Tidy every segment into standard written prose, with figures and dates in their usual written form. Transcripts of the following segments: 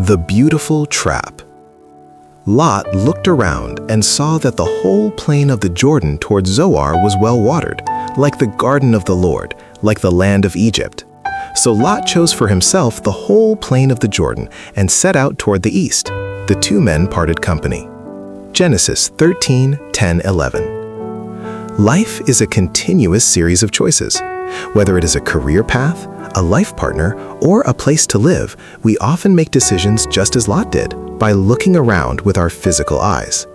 The beautiful trap. Lot looked around and saw that the whole plain of the Jordan towards Zoar was well watered, like the garden of the Lord, like the land of Egypt. So Lot chose for himself the whole plain of the Jordan and set out toward the east. The two men parted company. Genesis 13:10-11. Life is a continuous series of choices. Whether it is a career path, a life partner, or a place to live, we often make decisions just as Lot did, by looking around with our physical eyes.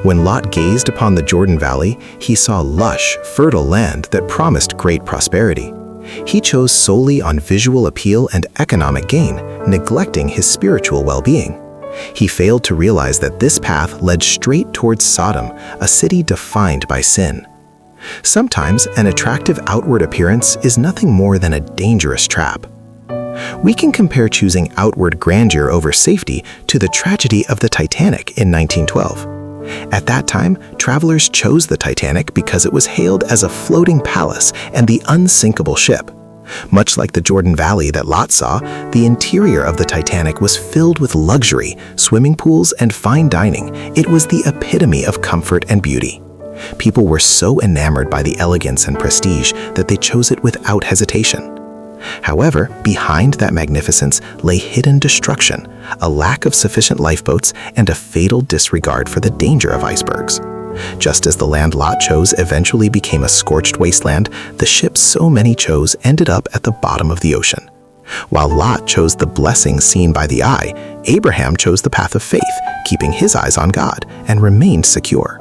When Lot gazed upon the Jordan Valley, he saw lush, fertile land that promised great prosperity. He chose solely on visual appeal and economic gain, neglecting his spiritual well-being. He failed to realize that this path led straight towards Sodom, a city defined by sin. Sometimes an attractive outward appearance is nothing more than a dangerous trap. We can compare choosing outward grandeur over safety to the tragedy of the Titanic in 1912. At that time, travelers chose the Titanic because it was hailed as a floating palace and the unsinkable ship. Much like the Jordan Valley that Lot saw, the interior of the Titanic was filled with luxury, swimming pools, and fine dining. It was the epitome of comfort and beauty. People were so enamored by the elegance and prestige that they chose it without hesitation. However, behind that magnificence lay hidden destruction, a lack of sufficient lifeboats, and a fatal disregard for the danger of icebergs. Just as the land Lot chose eventually became a scorched wasteland, the ship so many chose ended up at the bottom of the ocean. While Lot chose the blessing seen by the eye, Abraham chose the path of faith, keeping his eyes on God, and remained secure.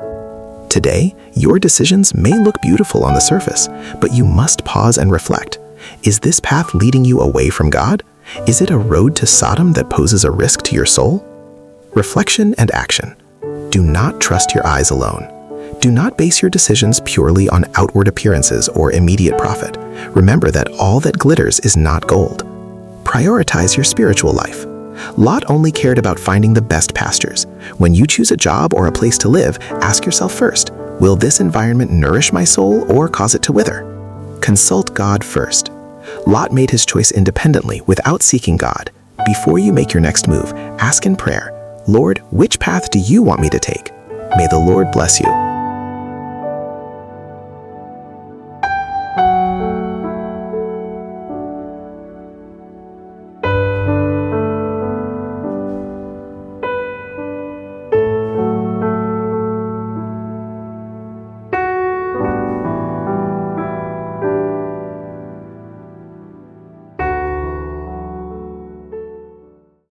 Today, your decisions may look beautiful on the surface, but you must pause and reflect. Is this path leading you away from God? Is it a road to Sodom that poses a risk to your soul? Reflection and action. Do not trust your eyes alone. Do not base your decisions purely on outward appearances or immediate profit. Remember that all that glitters is not gold. Prioritize your spiritual life. Lot only cared about finding the best pastures. When you choose a job or a place to live, ask yourself first, will this environment nourish my soul or cause it to wither? Consult God first. Lot made his choice independently without seeking God. Before you make your next move, ask in prayer, Lord, which path do you want me to take? May the Lord bless you.